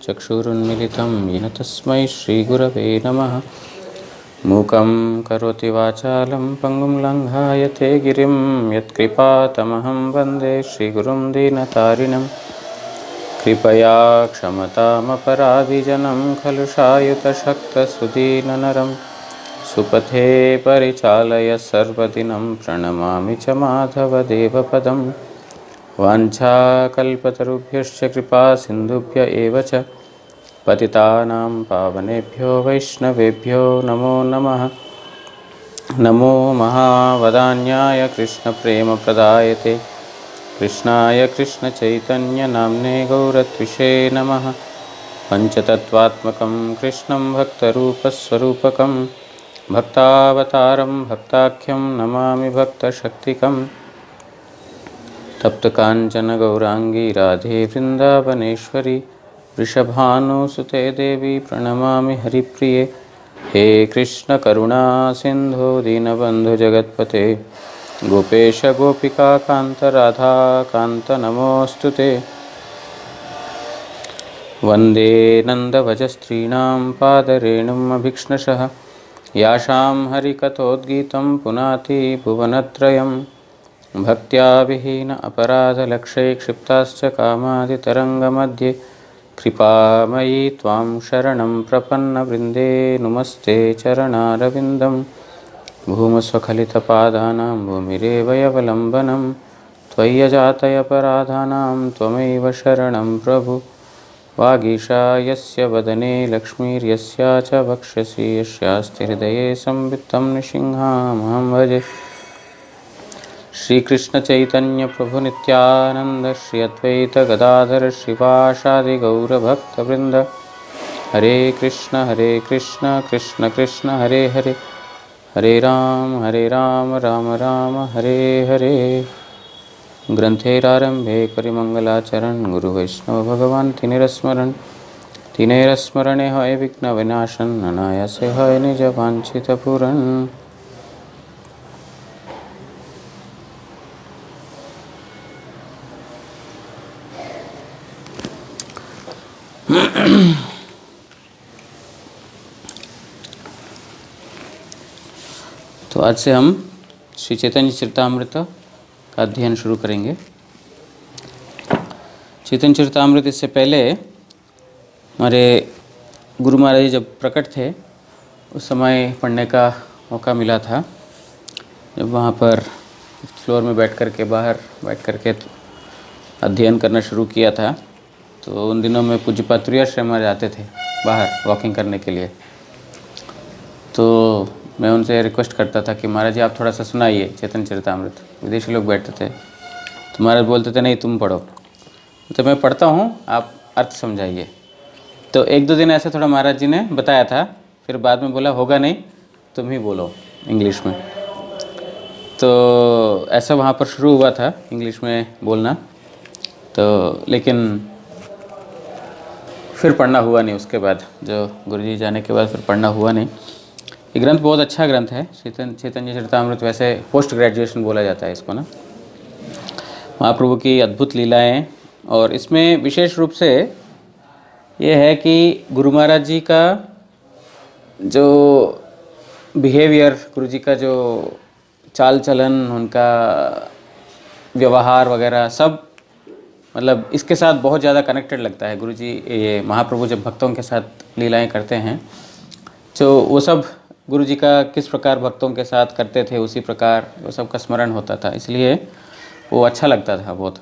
चक्षुरुन्मिलितं येन तस्मै श्रीगुरवे नमः। मूकं करोति वाचालं पङ्गुं लङ्घायते गिरिं यत्कृपातमहं वन्दे श्रीगुरुं दीनतारिणं। कृपया क्षमतामपराधिजनं खलु शायुतशक्तसुदीननरं। सुपथे परिचालय सर्वदिनं प्रणमामि च माधवदेवपदम्। वाञ्छाकल्पतरुभ्यश्च कृपा सिन्धुभ्य एव च पतितानां पावनेभ्यो वैष्णवेभ्यो नमो नमः। नमो महावदान्याय कृष्णप्रेमप्रदायते कृष्णाय कृष्णचैतन्यनाम्ने गौरत्विषे नमः। पञ्चतत्त्वात्मकं कृष्णं भक्तरूपस्वरूपकं भक्तावतारं भक्ताख्यं नमामि भक्तशक्तिकम्। तप्त कांचन गौरांगी राधे वृंदावनेश्वरी वृषभानुसुते देवी प्रणमामि हरिप्रिये। हे कृष्ण करुणा सिंधु दीनबंधु जगत्पते गोपेश गोपिका कांत राधा कांत नमोस्तुते। वंदे नंदव्रजस्त्रीणां पादरेणुम् अभिक्ष्णशः यासां हरिकथोद्गीतं पुनाति भुवनत्रयम्। भक्त्या विहीन अपराधलक्षै क्षिप्ताश्च कामादितरङ्गमध्ये कृपामयी त्वां शरणं प्रपन्नवृन्दे नुमस्ते चरणारविन्दं। भूमस्वखलितपादानां भूमिरेव यवलम्बनं त्वय्यजातयपराधानां त्वमेव शरणं प्रभु। वागीशा यस्य वदने लक्ष्मीर्यस्या च वक्ष्यसि यस्यास्ति हृदये संवित्तं नृसिंहमहं भजे। श्री कृष्ण चैतन्य प्रभु नित्यानंद श्री अद्वैत गदाधर श्रीवासादि गौर भक्त वृंद। हरे कृष्ण कृष्ण कृष्ण हरे हरे हरे राम राम राम हरे हरे। ग्रंथेरारंभे करिमंगलाचरण गुरु वैष्णव भगवान तिनेरस्मरणे हय विघ्न विनाशन अनायासे हय निज वांछित पूरण। तो आज से हम श्री चैतन्य चरितामृत का अध्ययन शुरू करेंगे। चैतन्य चरितामृत इससे पहले हमारे गुरु महाराज जी जब प्रकट थे उस समय पढ़ने का मौका मिला था। जब वहाँ पर फ्लोर में बैठ कर के अध्ययन करना शुरू किया था तो उन दिनों में पूज्य पात्रियाश्रम में जाते थे बाहर वॉकिंग करने के लिए। तो मैं उनसे रिक्वेस्ट करता था कि महाराज जी आप थोड़ा सा सुनाइए चैतन्य चरितामृत। विदेशी लोग बैठते थे तो महाराज बोलते थे नहीं तुम पढ़ो। तो मैं पढ़ता हूँ आप अर्थ समझाइए। तो एक दो दिन ऐसे थोड़ा महाराज जी ने बताया था, फिर बाद में बोला होगा नहीं तुम ही बोलो इंग्लिश में। तो ऐसा वहाँ पर शुरू हुआ था इंग्लिश में बोलना। तो लेकिन फिर पढ़ना हुआ नहीं। उसके बाद जो गुरुजी जाने के बाद फिर पढ़ना हुआ नहीं। ये ग्रंथ बहुत अच्छा ग्रंथ है चैतन्य चरितामृत। वैसे पोस्ट ग्रेजुएशन बोला जाता है इसको ना। महाप्रभु की अद्भुत लीलाएं, और इसमें विशेष रूप से ये है कि गुरु महाराज जी का जो बिहेवियर, गुरु जी का जो चाल चलन, उनका व्यवहार वगैरह सब मतलब इसके साथ बहुत ज़्यादा कनेक्टेड लगता है। गुरु जी ये महाप्रभु जब भक्तों के साथ लीलाएं करते हैं तो वो सब गुरु जी का किस प्रकार भक्तों के साथ करते थे उसी प्रकार वो सब का स्मरण होता था, इसलिए वो अच्छा लगता था बहुत।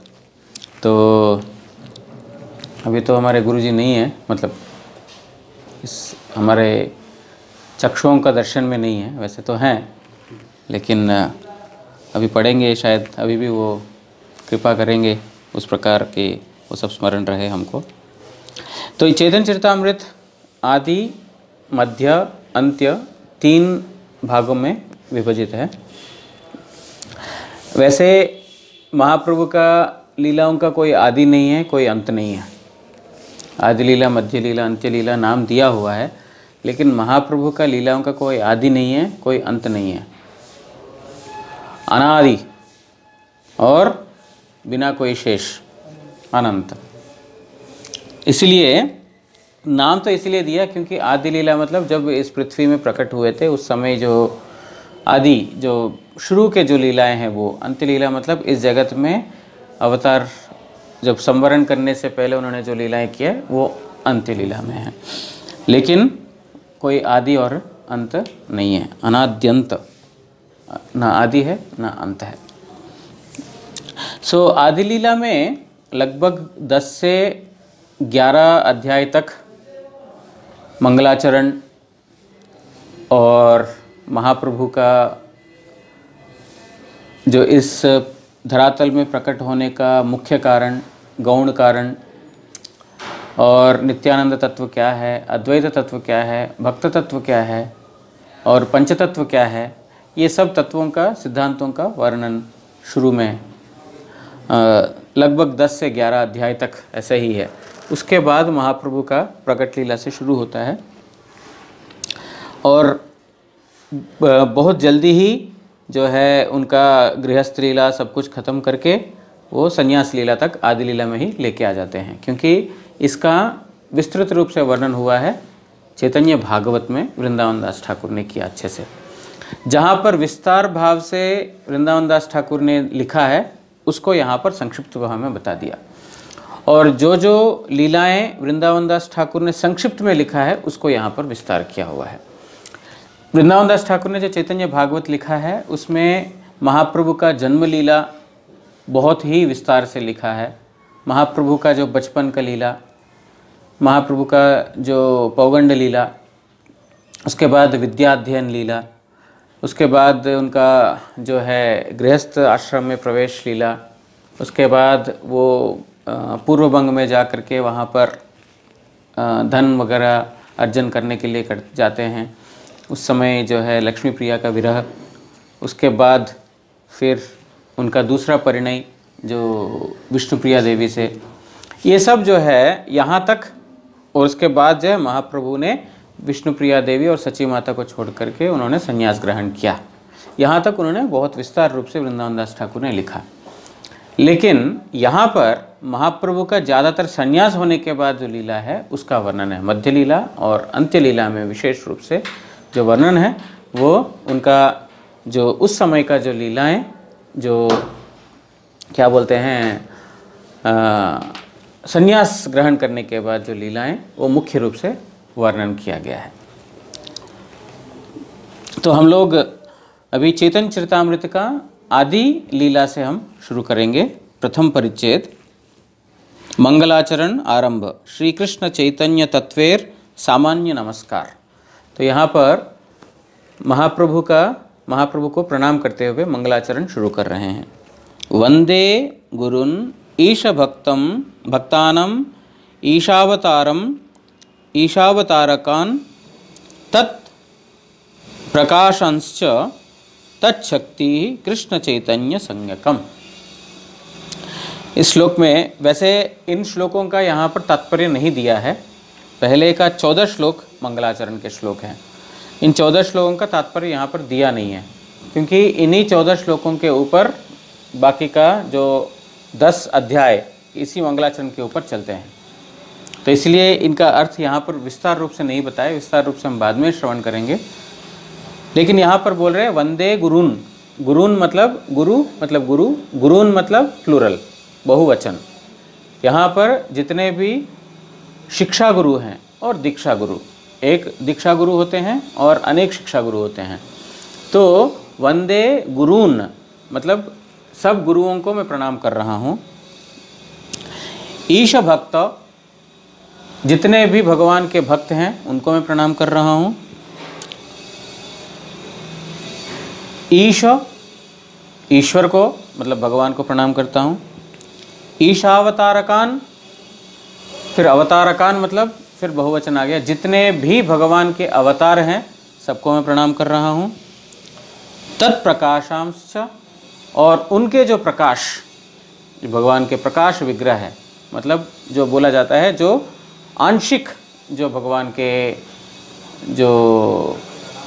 तो अभी तो हमारे गुरु जी नहीं है, मतलब इस हमारे चक्षुओं का दर्शन में नहीं है। वैसे तो हैं लेकिन अभी पढ़ेंगे शायद, अभी भी वो कृपा करेंगे उस प्रकार के वो सब स्मरण रहे हमको। तो चैतन्य चरितामृत आदि मध्य अंत्य 3 भागों में विभाजित है। वैसे महाप्रभु का लीलाओं का कोई आदि नहीं है, कोई अंत नहीं है। आदि लीला, मध्य लीला, अंत्य लीला नाम दिया हुआ है, लेकिन महाप्रभु का लीलाओं का कोई आदि नहीं है, कोई अंत नहीं है। अनादि और बिना कोई शेष, अनंत। इसलिए नाम तो इसलिए दिया क्योंकि आदि लीला मतलब जब इस पृथ्वी में प्रकट हुए थे उस समय जो आदि जो शुरू के जो लीलाएं हैं वो अंत्य लीला मतलब इस जगत में अवतार जब संवरण करने से पहले उन्होंने जो लीलाएं किया वो अंत्य लीला में है, लेकिन कोई आदि और अंत नहीं है, अनाद्यंत, ना आदि है ना अंत है। आदि लीला में लगभग 10 से 11 अध्याय तक मंगलाचरण और महाप्रभु का जो इस धरातल में प्रकट होने का मुख्य कारण, गौण कारण, और नित्यानंद तत्व क्या है, अद्वैत तत्व क्या है, भक्त तत्व क्या है और पंचतत्व क्या है, ये सब तत्वों का, सिद्धांतों का वर्णन शुरू में लगभग 10 से 11 अध्याय तक ऐसा ही है। उसके बाद महाप्रभु का प्रकट लीला से शुरू होता है और बहुत जल्दी ही जो है उनका गृहस्थ लीला सब कुछ खत्म करके वो संन्यास लीला तक आदि लीला में ही लेके आ जाते हैं, क्योंकि इसका विस्तृत रूप से वर्णन हुआ है चैतन्य भागवत में, वृंदावन दास ठाकुर ने किया अच्छे से। जहाँ पर विस्तार भाव से वृंदावन दास ठाकुर ने लिखा है उसको यहाँ पर संक्षिप्त भाव में बता दिया, और जो जो लीलाएं वृंदावन दास ठाकुर ने संक्षिप्त में लिखा है उसको यहाँ पर विस्तार किया हुआ है। वृंदावन दास ठाकुर ने जो चैतन्य भागवत लिखा है उसमें महाप्रभु का जन्म लीला बहुत ही विस्तार से लिखा है, महाप्रभु का जो बचपन का लीला, महाप्रभु का जो पौगंड लीला, उसके बाद विद्याध्ययन लीला, उसके बाद उनका जो है गृहस्थ आश्रम में प्रवेश लीला, उसके बाद वो पूर्व बंग में जा कर के वहाँ पर धन वगैरह अर्जन करने के लिए जाते हैं, उस समय जो है लक्ष्मी प्रिया का विरह, उसके बाद फिर उनका दूसरा परिणय जो विष्णु प्रिया देवी से, ये सब जो है यहाँ तक, और उसके बाद जो है महाप्रभु ने विष्णु प्रिया देवी और सची माता को छोड़ करके उन्होंने संन्यास ग्रहण किया। यहाँ तक उन्होंने बहुत विस्तार रूप से वृंदावन दास ठाकुर ने लिखा। लेकिन यहाँ पर महाप्रभु का ज़्यादातर संन्यास होने के बाद जो लीला है उसका वर्णन है, मध्य लीला और अंत्य लीला में विशेष रूप से जो वर्णन है वो उनका जो उस समय का जो लीलाएं, जो क्या बोलते हैं संन्यास ग्रहण करने के बाद जो लीलाएं, वो मुख्य रूप से वर्णन किया गया है। तो हम लोग अभी चैतन्य चरितामृत का आदि लीला से हम शुरू करेंगे। प्रथम परिच्छेद, मंगलाचरण आरंभ, श्री कृष्ण चैतन्य तत्वेर सामान्य नमस्कार। तो यहाँ पर महाप्रभु को प्रणाम करते हुए मंगलाचरण शुरू कर रहे हैं। वंदे गुरुन् ईश भक्तम भक्तानम ईशावतारकान् तत् प्रकाशंश्च तच्छक्ति कृष्ण चैतन्य संज्ञकम। इस श्लोक में, वैसे इन श्लोकों का यहाँ पर तात्पर्य नहीं दिया है, पहले का 14 श्लोक मंगलाचरण के श्लोक हैं, इन 14 श्लोकों का तात्पर्य यहाँ पर दिया नहीं है, क्योंकि इन्हीं 14 श्लोकों के ऊपर बाकी का जो 10 अध्याय इसी मंगलाचरण के ऊपर चलते हैं। तो इसलिए इनका अर्थ यहाँ पर विस्तार रूप से नहीं बताया, विस्तार रूप से हम बाद में श्रवण करेंगे। लेकिन यहाँ पर बोल रहे हैं वंदे गुरुन्। गुरुन् मतलब गुरु, मतलब गुरु, गुरुन् मतलब प्लूरल, बहुवचन। यहाँ पर जितने भी शिक्षा गुरु हैं और दीक्षा गुरु, एक दीक्षा गुरु होते हैं और अनेक शिक्षा गुरु होते हैं। तो वंदे गुरुन् मतलब सब गुरुओं को मैं प्रणाम कर रहा हूँ। ईश भक्त, जितने भी भगवान के भक्त हैं उनको मैं प्रणाम कर रहा हूँ। ईश, ईश्वर को मतलब भगवान को प्रणाम करता हूँ। ईशावतारकान, फिर अवतारकान मतलब फिर बहुवचन आ गया, जितने भी भगवान के अवतार हैं सबको मैं प्रणाम कर रहा हूँ। तत्प्रकाशांश, और उनके जो प्रकाश, जो भगवान के प्रकाश विग्रह है, मतलब जो बोला जाता है जो आंशिक, जो भगवान के जो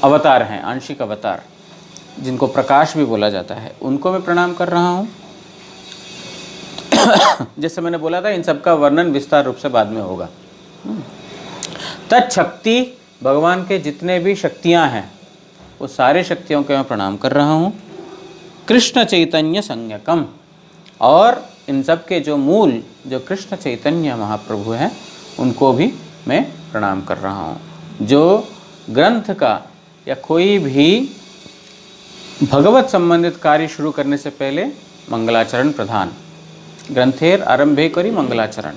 अवतार हैं, आंशिक अवतार जिनको प्रकाश भी बोला जाता है, उनको मैं प्रणाम कर रहा हूँ। जैसे मैंने बोला था, इन सब का वर्णन विस्तार रूप से बाद में होगा। तत्शक्ति, भगवान के जितने भी शक्तियां हैं वो सारे शक्तियों के मैं प्रणाम कर रहा हूँ। कृष्ण चैतन्य संज्ञकम, और इन सब के जो मूल जो कृष्ण चैतन्य महाप्रभु हैं उनको भी मैं प्रणाम कर रहा हूँ। जो ग्रंथ का या कोई भी भगवत संबंधित कार्य शुरू करने से पहले मंगलाचरण प्रधान, ग्रंथेर आरंभे करी मंगलाचरण।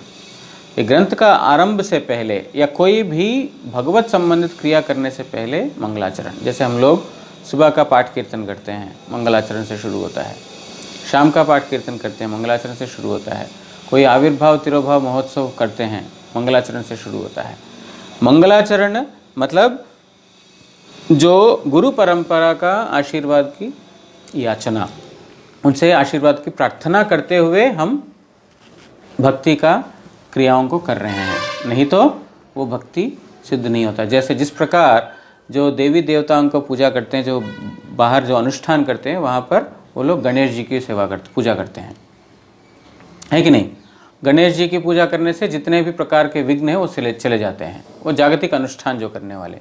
ये ग्रंथ का आरंभ से पहले या कोई भी भगवत संबंधित क्रिया करने से पहले मंगलाचरण, जैसे हम लोग सुबह का पाठ कीर्तन करते हैं मंगलाचरण से शुरू होता है, शाम का पाठ कीर्तन करते हैं मंगलाचरण से शुरू होता है, कोई आविर्भाव तिरोभाव महोत्सव करते हैं मंगलाचरण से शुरू होता है। मंगलाचरण मतलब जो गुरु परंपरा का आशीर्वाद की याचना, उनसे आशीर्वाद की प्रार्थना करते हुए हम भक्ति का क्रियाओं को कर रहे हैं, नहीं तो वो भक्ति सिद्ध नहीं होता। जैसे जिस प्रकार जो देवी देवताओं को पूजा करते हैं, जो बाहर जो अनुष्ठान करते हैं, वहाँ पर वो लोग गणेश जी की सेवा करते, पूजा करते हैं, है कि नहीं। गणेश जी की पूजा करने से जितने भी प्रकार के विघ्न हैं वो चले जाते हैं, वो जागतिक अनुष्ठान जो करने वाले।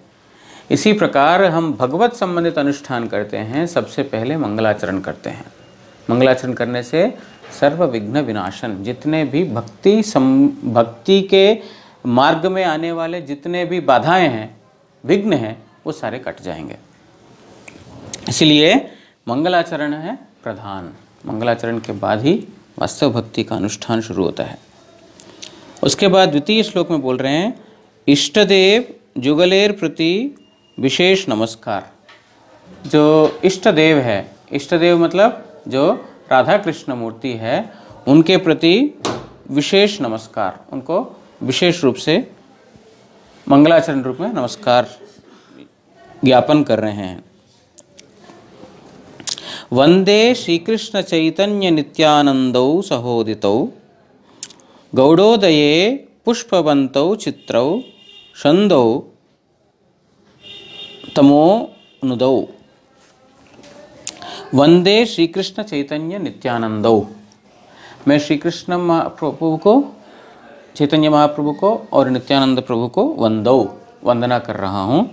इसी प्रकार हम भगवत संबंधित अनुष्ठान करते हैं, सबसे पहले मंगलाचरण करते हैं। मंगलाचरण करने से सर्व विघ्न विनाशन, जितने भी भक्ति के मार्ग में आने वाले जितने भी बाधाएं हैं, विघ्न हैं, वो सारे कट जाएंगे। इसलिए मंगलाचरण है प्रधान। मंगलाचरण के बाद ही वास्तव भक्ति का अनुष्ठान शुरू होता है। उसके बाद द्वितीय श्लोक में बोल रहे हैं, इष्टदेव जुगलेर प्रति विशेष नमस्कार। जो इष्टदेव है, इष्टदेव मतलब जो राधा कृष्ण मूर्ति है, उनके प्रति विशेष नमस्कार, उनको विशेष रूप से मंगलाचरण रूप में नमस्कार ज्ञापन कर रहे हैं। वंदे श्रीकृष्ण चैतन्य नित्यानंदौ सहोदितौ गौड़ोदये पुष्पवन्तौ चित्रौ छंदौ तमोनुदौ। वंदे श्री कृष्ण चैतन्य नित्यानंदौ, मैं श्री कृष्ण महाप्रभु को, चैतन्य महाप्रभु को और नित्यानंद प्रभु को वंदना कर रहा हूँ।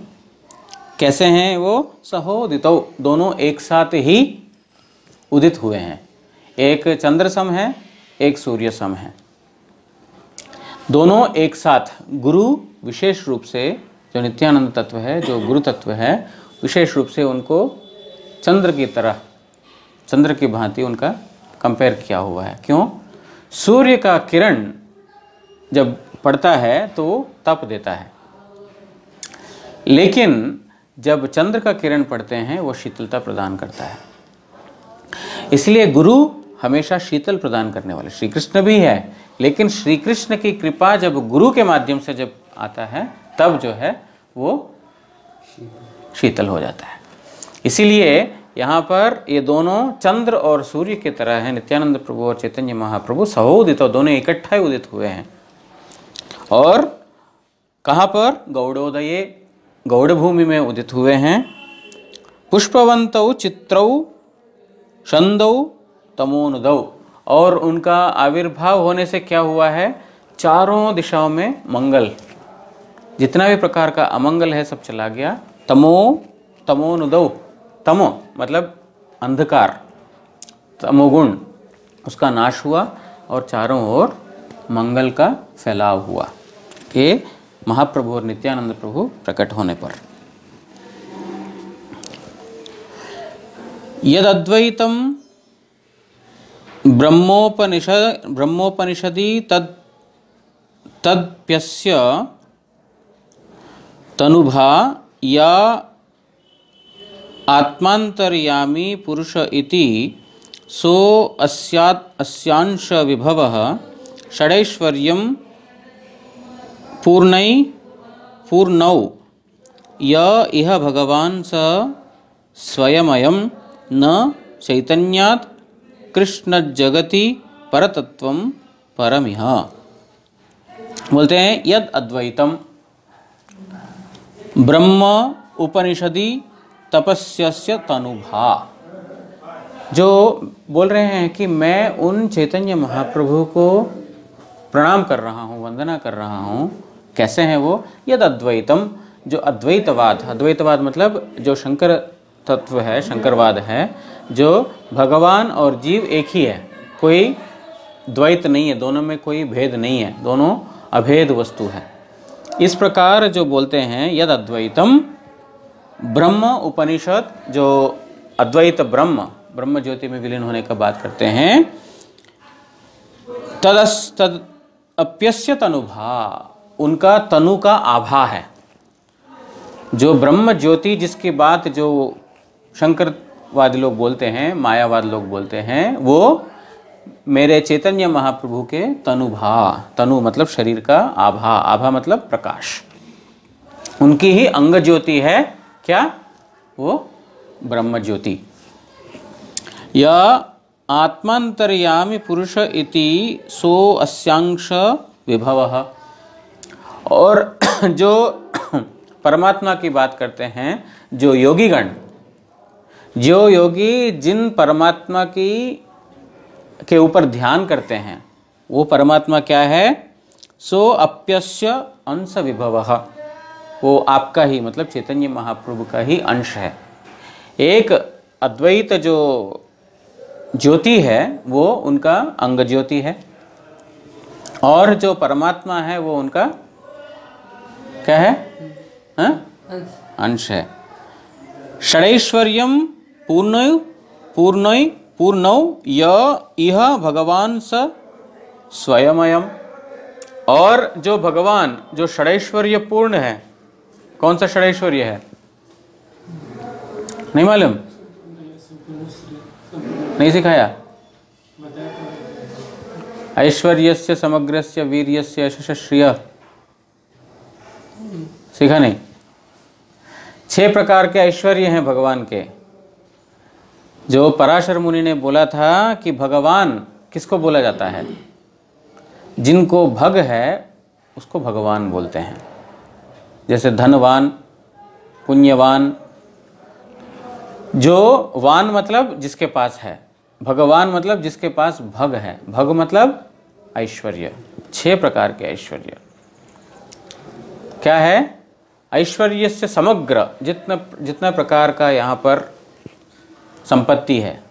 कैसे हैं वो? सहोदितौ, दोनों एक साथ ही उदित हुए हैं। एक चंद्र सम है, एक सूर्य सम है, दोनों एक साथ। गुरु विशेष रूप से, जो नित्यानंद तत्व है, जो गुरु तत्व है, विशेष रूप से उनको चंद्र की तरह, चंद्र की भांति उनका कंपेयर किया हुआ है। क्यों? सूर्य का किरण जब पड़ता है तो तप देता है, लेकिन जब चंद्र का किरण पड़ते हैं वो शीतलता प्रदान करता है। इसलिए गुरु हमेशा शीतल प्रदान करने वाले, श्री कृष्ण भी है, लेकिन श्री कृष्ण की कृपा जब गुरु के माध्यम से जब आता है तब जो है वो शीतल हो जाता है। इसीलिए यहाँ पर ये दोनों चंद्र और सूर्य की तरह है। नित्यानंद प्रभु और चैतन्य महाप्रभु सहोदित, दोनों इकट्ठा ही उदित हुए हैं। और कहाँ पर? गौड़ोदये, गौड़ भूमि में उदित हुए हैं। पुष्पवंतौ चित्रौ छंदौ तमोनुदौ, और उनका आविर्भाव होने से क्या हुआ है? चारों दिशाओं में मंगल, जितना भी प्रकार का अमंगल है सब चला गया। तमोनुदौ, तमो मतलब अंधकार, तमोगुण, उसका नाश हुआ और चारों ओर मंगल का फैलाव हुआ, ये महाप्रभु और नित्यानंद प्रभु प्रकट होने पर। यदद्वैतम ब्रह्मोपनिषदि तद्प्यस्य तनुभा या आत्मांतर्यामी पुरुष इति सो अस्यांश विभवः षडैश्वर्यं पूर्णौ य इह भगवान् स स्वयमयं न चैतन्यात् कृष्ण जगति परतत्वं परमिह। बोलते हैं यद अद्वैतम ब्रह्म उपनिषदि तपस्यस्य तनुभा, जो बोल रहे हैं कि मैं उन चैतन्य महाप्रभु को प्रणाम कर रहा हूँ, वंदना कर रहा हूँ। कैसे हैं वो? यद अद्वैतम, जो अद्वैतवाद, अद्वैतवाद मतलब जो शंकर तत्व है, शंकरवाद है, जो भगवान और जीव एक ही है, कोई द्वैत नहीं है, दोनों में कोई भेद नहीं है, दोनों अभेद वस्तु है। इस प्रकार जो बोलते हैं यद अद्वैतम ब्रह्म, उपनिषद जो अद्वैत ब्रह्म, ब्रह्म ज्योति में विलीन होने का बात करते हैं, तद अप्यस्य तनुभा, उनका तनु का आभा है। जो ब्रह्म ज्योति जिसकी बात जो शंकरवादी लोग बोलते हैं, मायावाद लोग बोलते हैं, वो मेरे चैतन्य महाप्रभु के तनुभा, तनु मतलब शरीर का, आभा, आभा मतलब प्रकाश, उनकी ही अंग ज्योति है। क्या? वो ब्रह्म ज्योति। या आत्मांतर्यामी पुरुष इति सो अस्यांश विभवः। और जो परमात्मा की बात करते हैं, जो योगीगण, जो योगी जिन परमात्मा के ऊपर ध्यान करते हैं, वो परमात्मा क्या है? सो अप्यस्य अंश विभवः, वो आपका ही मतलब चैतन्य महाप्रभु का ही अंश है। एक अद्वैत जो ज्योति है वो उनका अंग ज्योति है, और जो परमात्मा है वो उनका क्या है? अंश है। षडैश्वर्यम पूर्णौ इह भगवान स स्वयमयम। और जो भगवान जो षडैश्वर्य पूर्ण है, कौन सा षडैश्वर्य है? नहीं मालूम? नहीं सिखाया? ऐश्वर्यस्य समग्रस्य वीर्यस्य यशश्रिय, सीखा नहीं? 6 प्रकार के ऐश्वर्य हैं भगवान के। जो पराशर मुनि ने बोला था कि भगवान किसको बोला जाता है? जिनको भग है उसको भगवान बोलते हैं। जैसे धनवान, पुण्यवान, जो वान मतलब जिसके पास है, भगवान मतलब जिसके पास भग है, भग मतलब ऐश्वर्य। 6 प्रकार के ऐश्वर्य क्या है? ऐश्वर्य से समग्र, जितना प्रकार का यहाँ पर संपत्ति है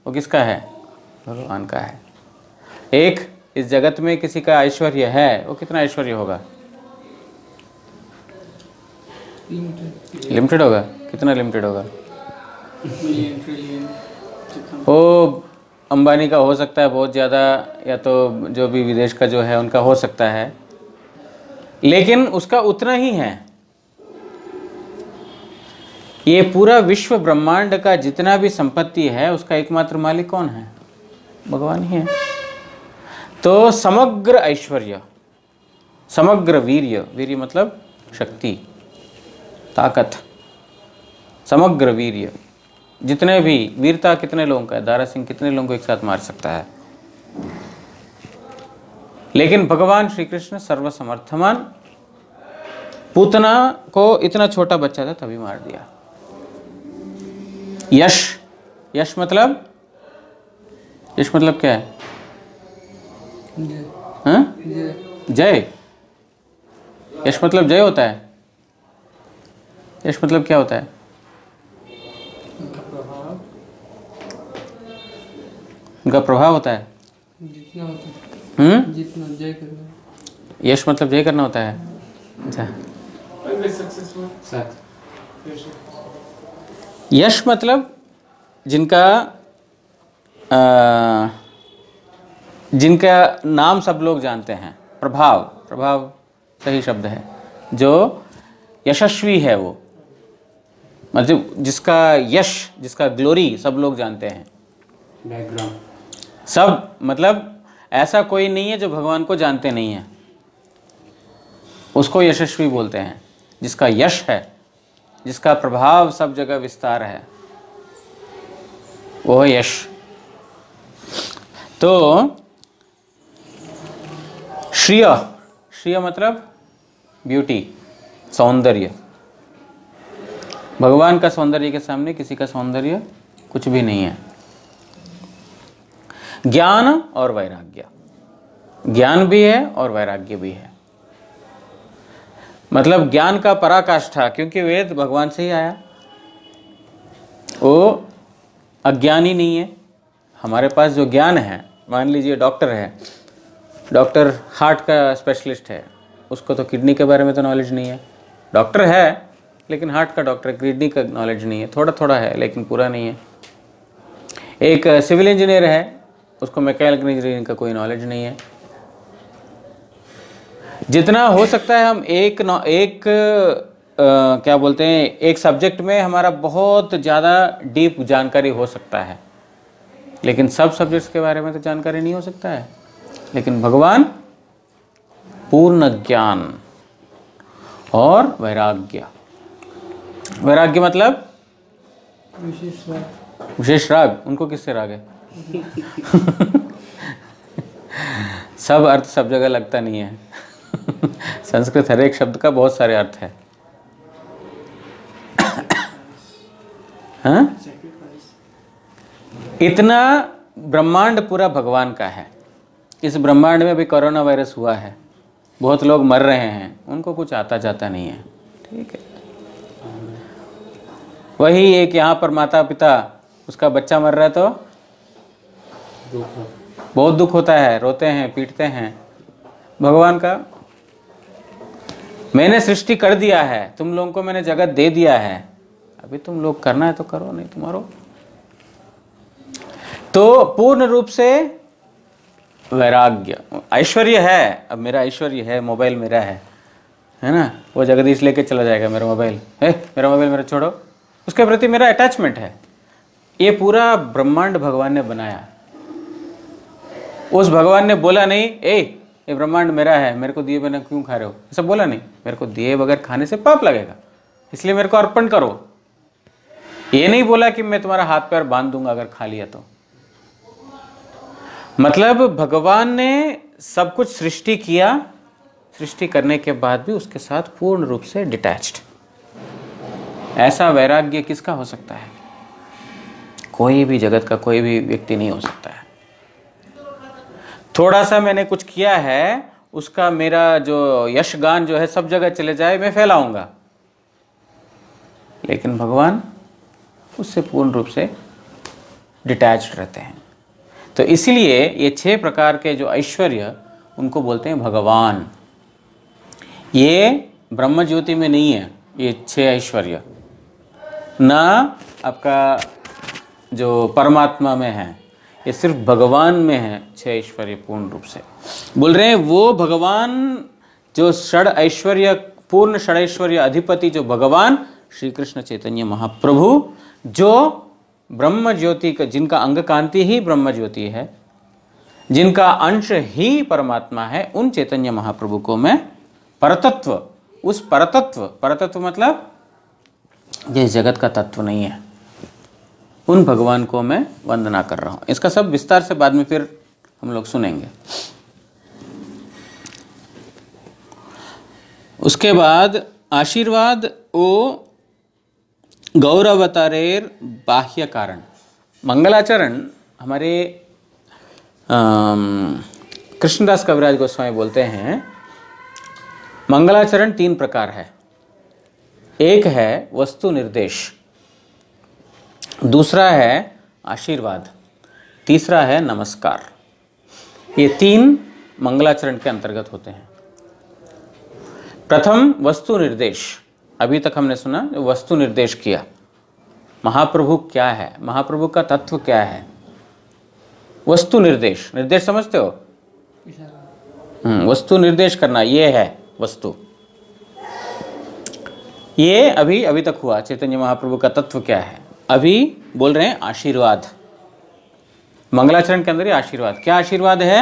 वो किसका है? भगवान का है। एक इस जगत में किसी का ऐश्वर्य है, वो कितना ऐश्वर्य होगा? लिमिटेड होगा। कितना लिमिटेड होगा? वो अंबानी का हो सकता है बहुत ज़्यादा, या तो जो भी विदेश का जो है उनका हो सकता है, लेकिन उसका उतना ही है। ये पूरा विश्व ब्रह्मांड का जितना भी संपत्ति है उसका एकमात्र मालिक कौन है? भगवान ही है। तो समग्र ऐश्वर्य, समग्र वीर्य, वीर्य मतलब शक्ति, ताकत, समग्र वीर्य, जितने भी वीरता कितने लोगों का है? दारा सिंह कितने लोगों को एक साथ मार सकता है? लेकिन भगवान श्री कृष्ण सर्वसमर्थमान, पूतना को इतना छोटा बच्चा था तभी मार दिया। यश, यश मतलब क्या है? जय। यश मतलब जय होता है? यश मतलब क्या होता है? उनका प्रभाव होता है, जितना होता है। जितना जय करना। यश मतलब जय करना होता है। अच्छा, यश मतलब जिनका नाम सब लोग जानते हैं। प्रभाव, प्रभाव सही शब्द है। जो यशस्वी है वो मतलब जिसका यश, जिसका ग्लोरी सब लोग जानते हैं। बैकग्राउंड सब, मतलब ऐसा कोई नहीं है जो भगवान को जानते नहीं है, उसको यशस्वी बोलते हैं। जिसका यश है, जिसका प्रभाव सब जगह विस्तार है, वो है यश। तो श्रिय, श्रिय मतलब ब्यूटी, सौंदर्य। भगवान का सौंदर्य के सामने किसी का सौंदर्य कुछ भी नहीं है। ज्ञान और वैराग्य, ज्ञान भी है और वैराग्य भी है। मतलब ज्ञान का पराकाष्ठा, क्योंकि वेद भगवान से ही आया, वो अज्ञानी नहीं है। हमारे पास जो ज्ञान है, मान लीजिए डॉक्टर है, डॉक्टर हार्ट का स्पेशलिस्ट है, उसको तो किडनी के बारे में तो नॉलेज नहीं है। डॉक्टर है लेकिन हार्ट का डॉक्टर, किडनी का नॉलेज नहीं है, थोड़ा थोड़ा है लेकिन पूरा नहीं है। एक सिविल इंजीनियर है, उसको मैकेनिकल इंजीनियरिंग का कोई नॉलेज नहीं है। जितना हो सकता है हम क्या बोलते हैं, एक सब्जेक्ट में हमारा बहुत ज़्यादा डीप जानकारी हो सकता है, लेकिन सब सब्जेक्ट्स के बारे में तो जानकारी नहीं हो सकता है। लेकिन भगवान पूर्ण ज्ञान और वैराग्य। वैराग्य मतलब विशेष राग। उनको किससे राग है? सब अर्थ सब जगह लगता नहीं है। संस्कृत हर एक शब्द का बहुत सारे अर्थ है। हाँ? इतना ब्रह्मांड पूरा भगवान का है। इस ब्रह्मांड में भी कोरोना वायरस हुआ है, बहुत लोग मर रहे हैं, उनको कुछ आता जाता नहीं है, ठीक है। वही एक यहाँ पर माता पिता, उसका बच्चा मर रहा है तो बहुत दुख होता है, रोते हैं, पीटते हैं। भगवान का, मैंने सृष्टि कर दिया है, तुम लोगों को मैंने जगत दे दिया है, अभी तुम लोग करना है तो करो, नहीं तो मरो। तो पूर्ण रूप से वैराग्य। ऐश्वर्य है, अब मेरा ऐश्वर्य है, मोबाइल मेरा है ना, वो जगदीश लेके चला जाएगा मेरा मोबाइल है, मेरा मोबाइल मेरा छोड़ो, उसके प्रति मेरा अटैचमेंट है। ये पूरा ब्रह्मांड भगवान ने बनाया। उस भगवान ने बोला नहीं, ये ब्रह्मांड मेरा है, मेरे को दिए बिना क्यों खा रहे हो, ऐसा बोला नहीं। मेरे को दिए बगैर खाने से पाप लगेगा, इसलिए मेरे को अर्पण करो। ये नहीं बोला कि मैं तुम्हारा हाथ पैर बांध दूंगा अगर खा लिया तो। मतलब भगवान ने सब कुछ सृष्टि किया, सृष्टि करने के बाद भी उसके साथ पूर्ण रूप से डिटैच्ड। ऐसा वैराग्य किसका हो सकता है? कोई भी जगत का कोई भी व्यक्ति नहीं हो सकता है। थोड़ा सा मैंने कुछ किया है, उसका मेरा जो यशगान जो है सब जगह चले जाए, मैं फैलाऊंगा, लेकिन भगवान उससे पूर्ण रूप से डिटैच्ड रहते हैं। तो इसीलिए ये 6 प्रकार के जो ऐश्वर्य, उनको बोलते हैं भगवान। ये ब्रह्म ज्योति में नहीं है, ये 6 ऐश्वर्य ना आपका जो परमात्मा में है, ये सिर्फ भगवान में है 6 ऐश्वर्य पूर्ण रूप से। बोल रहे हैं वो भगवान जो षड ऐश्वर्य, पूर्ण षडैश्वर्य अधिपति जो भगवान श्री कृष्ण चैतन्य महाप्रभु, जो ब्रह्म ज्योति का, जिनका अंग कांति ही ब्रह्म ज्योति है, जिनका अंश ही परमात्मा है, उन चैतन्य महाप्रभु को मैं परतत्व, उस परतत्व मतलब ये जगत का तत्व नहीं है, उन भगवान को मैं वंदना कर रहा हूं। इसका सब विस्तार से बाद में फिर हम लोग सुनेंगे। उसके बाद आशीर्वाद ओ गौरवतारेर बाह्य कारण। मंगलाचरण हमारे कृष्णदास कविराज गोस्वामी बोलते हैं, मंगलाचरण 3 प्रकार है। एक है वस्तु निर्देश, दूसरा है आशीर्वाद, तीसरा है नमस्कार। ये 3 मंगलाचरण के अंतर्गत होते हैं। प्रथम वस्तु निर्देश, अभी तक हमने सुना वस्तु निर्देश किया। महाप्रभु क्या है, महाप्रभु का तत्व क्या है? वस्तु निर्देश, निर्देश समझते हो? वस्तु निर्देश करना, ये है वस्तु। ये अभी तक हुआ चैतन्य महाप्रभु का तत्व क्या है। अभी बोल रहे हैं आशीर्वाद। मंगलाचरण के अंदर ही आशीर्वाद। क्या आशीर्वाद है?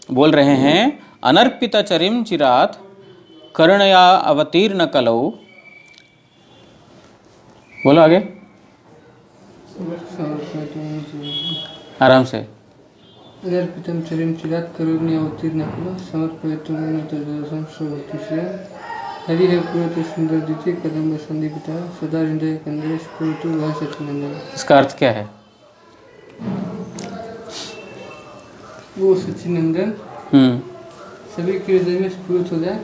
बोल रहे हैं अनर्पित चरिम चिरात करुणया अवतीर्ण कलौ। बोलो आगे, आराम से। अनर्पितं चरिं चिरात् करुणया अवतीर्ण कलौ समर्पयितुं संस्रवतिश्रेय हरिः पुरते सुंदर दिते कदम्ब संदीपिता सदा हृदय कंदरे स्फुरतु वह सच्चिदानंद। इसका अर्थ क्या है? वो सच्चिनंदन सभी के हृदय में स्फुरित हो जाए,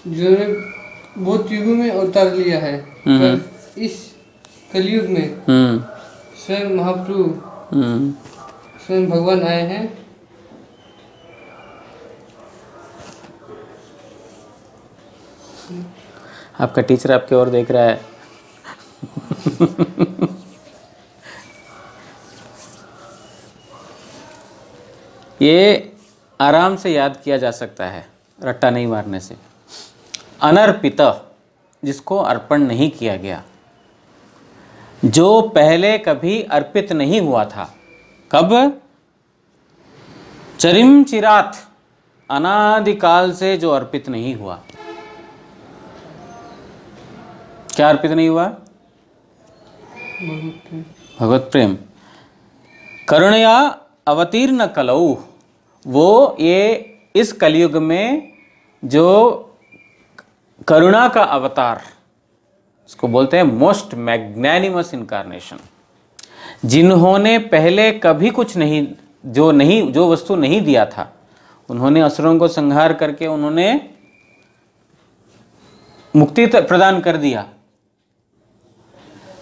जिन्होंने बहुत युगों में अवतार लिया है, पर इस कलयुग में स्वयं महाप्रभु स्वयं भगवान आए हैं। आपका टीचर आपकी ओर देख रहा है। ये आराम से याद किया जा सकता है, रट्टा नहीं मारने से। अनर्पित, जिसको अर्पण नहीं किया गया, जो पहले कभी अर्पित नहीं हुआ था। कब? चरिम चिरात, अनादिकाल से जो अर्पित नहीं हुआ। क्या अर्पित नहीं हुआ? भगवत प्रेम। करुणया अवतीर्ण कलौ, वो ये इस कलयुग में जो करुणा का अवतार, इसको बोलते हैं मोस्ट मैग्नैनिमस इनकारनेशन, जिन्होंने पहले कभी कुछ नहीं, जो वस्तु नहीं दिया था, उन्होंने असुरों को संहार करके उन्होंने मुक्ति प्रदान कर दिया,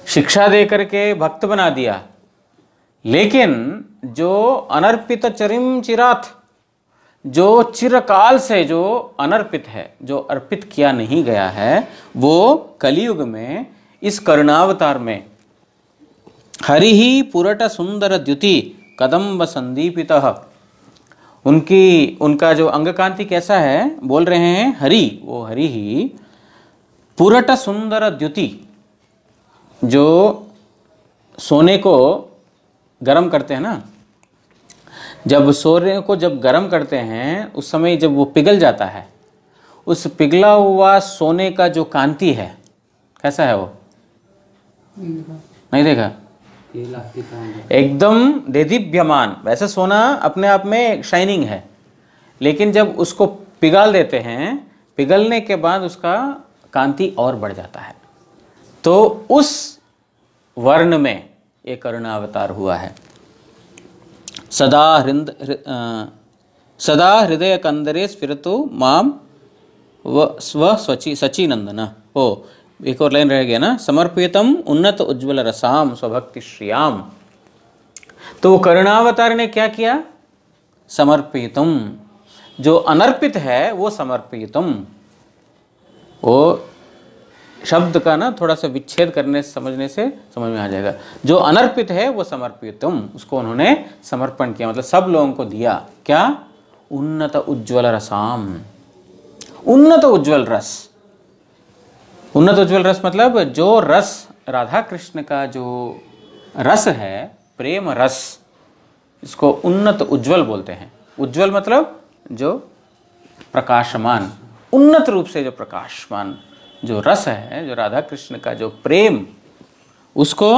शिक्षा दे करके भक्त बना दिया। लेकिन जो अनर्पित चरिम चिरात, जो चिरकाल से जो अनर्पित है, जो अर्पित किया नहीं गया है, वो कलियुग में इस करुणावतार में हरि ही पुरट सुंदर द्युति कदम्ब संदीपितः, उनका जो अंग कांति कैसा है, बोल रहे हैं हरि, वो हरि ही पुरट सुंदर द्युति, जो सोने को गरम करते हैं ना, जब सोने को जब गरम करते हैं उस समय जब वो पिघल जाता है, उस पिघला हुआ सोने का जो कांति है, कैसा है वो? नहीं देखा? एकदम देदीप्यमान। वैसे सोना अपने आप में शाइनिंग है, लेकिन जब उसको पिघाल देते हैं, पिघलने के बाद उसका कांति और बढ़ जाता है। तो उस वर्ण में एक करुणावतार हुआ है। सदा हृदय कंदरे स्फिरतु माम स्व सचिनंदन। हो, एक और लाइन रह गया ना, समर्पितम उन्नत उज्ज्वल रसाम स्वभक्ति श्रियाम। तो वो करुणावतार ने क्या किया? समर्पितम, जो अनर्पित है वो समर्पितम। वो शब्द का ना थोड़ा सा विच्छेद करने समझने से समझ में आ जाएगा। जो अनर्पित है वो समर्पितम, उसको उन्होंने समर्पण किया, मतलब सब लोगों को दिया। क्या? उन्नत उज्ज्वल रसाम, उन्नत उज्ज्वल रस। उन्नत उज्ज्वल रस मतलब जो रस राधा कृष्ण का जो रस है, प्रेम रस, इसको उन्नत उज्ज्वल बोलते हैं। उज्ज्वल मतलब जो प्रकाशमान, उन्नत रूप से जो प्रकाशमान जो रस है, जो राधा कृष्ण का जो प्रेम, उसको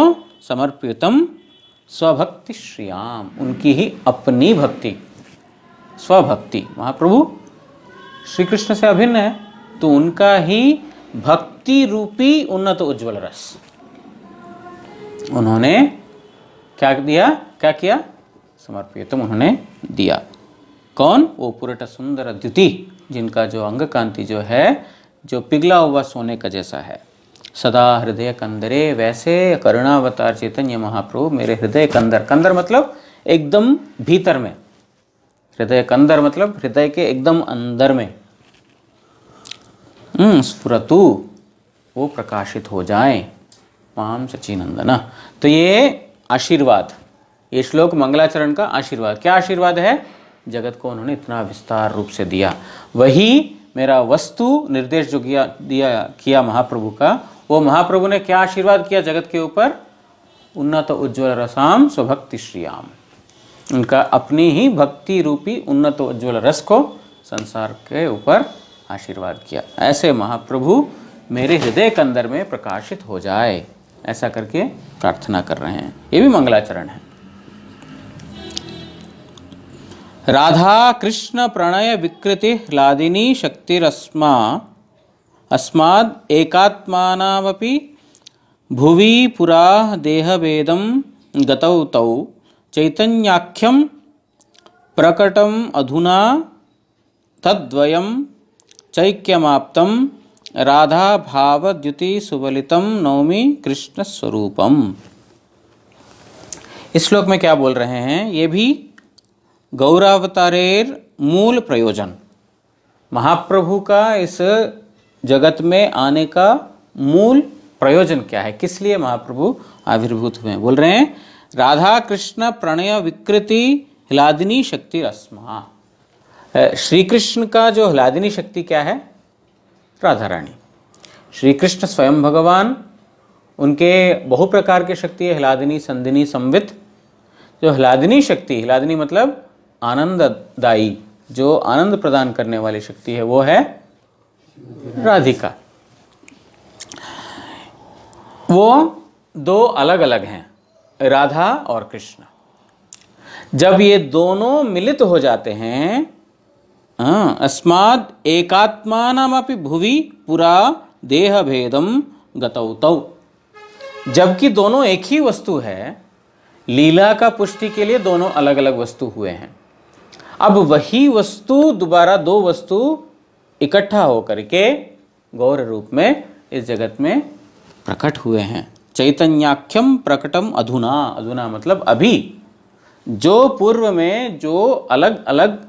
समर्पितम स्वभक्ति श्रियाम, उनकी ही अपनी भक्ति, स्वभक्ति। महाप्रभु श्री कृष्ण से अभिन्न है, तो उनका ही भक्ति रूपी उन्नत उज्ज्वल रस उन्होंने क्या दिया? क्या किया? समर्पितम उन्होंने दिया। कौन? वो पुरट सुंदर द्युति, जिनका जो अंग कांति जो है, जो पिघला हुआ सोने का जैसा है। सदा हृदय कंदरे, वैसे करुणावतार चैतन्य महाप्रभु मेरे हृदय कंदर, कंदर मतलब एकदम भीतर में, हृदय कंदर मतलब हृदय के एकदम अंदर में, स्फुरतु, वो प्रकाशित हो जाए, माम सचिनंदन। तो ये आशीर्वाद, ये श्लोक मंगलाचरण का आशीर्वाद। क्या आशीर्वाद है? जगत को उन्होंने इतना विस्तार रूप से दिया। वही मेरा वस्तु निर्देश जो किया महाप्रभु का, वो महाप्रभु ने क्या आशीर्वाद किया जगत के ऊपर? उन्नत उज्ज्वल रसाम स्वभक्ति श्रियाम, उनका अपनी ही भक्ति रूपी उन्नत उज्ज्वल रस को संसार के ऊपर आशीर्वाद किया। ऐसे महाप्रभु मेरे हृदय के अंदर में प्रकाशित हो जाए, ऐसा करके प्रार्थना कर रहे हैं। ये भी मंगलाचरण है। राधा कृष्ण प्रणय विकृति ह्लादिनी शक्तिरस्मा अस्माद् एकात्मानामपि भुवि पुरा देहभेदं गतौ तौ चैतन्याख्यं प्रकटम अधुना तद्वयं चैक्यमाप्तं राधा भाव द्युति सुबलितं नौमि कृष्ण स्वरूपम। इस श्लोक में क्या बोल रहे हैं? ये भी गौरावतारेर मूल प्रयोजन, महाप्रभु का इस जगत में आने का मूल प्रयोजन क्या है, किस लिए महाप्रभु आविर्भूत हुए हैं? बोल रहे हैं राधा कृष्ण प्रणय विकृति ह्लादिनी शक्ति रस्मा। श्री कृष्ण का जो ह्लादिनी शक्ति क्या है? राधा रानी। श्री कृष्ण स्वयं भगवान, उनके बहु प्रकार की शक्ति है, ह्लादिनी, संदिनी, संवित। जो ह्लादिनी शक्ति, ह्लादिनी मतलब आनंददायी, जो आनंद प्रदान करने वाली शक्ति है, वो है राधिका। वो दो अलग अलग हैं, राधा और कृष्ण। जब ये दोनों मिलित हो जाते हैं, अस्माद् एकात्मानमपि भुवि पुरा देह भेदम गतौ तौ। जबकि दोनों एक ही वस्तु है, लीला का पुष्टि के लिए दोनों अलग अलग वस्तु हुए हैं। अब वही वस्तु दोबारा दो वस्तु इकट्ठा होकर के गौर रूप में इस जगत में प्रकट हुए हैं। चैतन्याख्यम प्रकटम अधुना, अधुना मतलब अभी। जो पूर्व में जो अलग अलग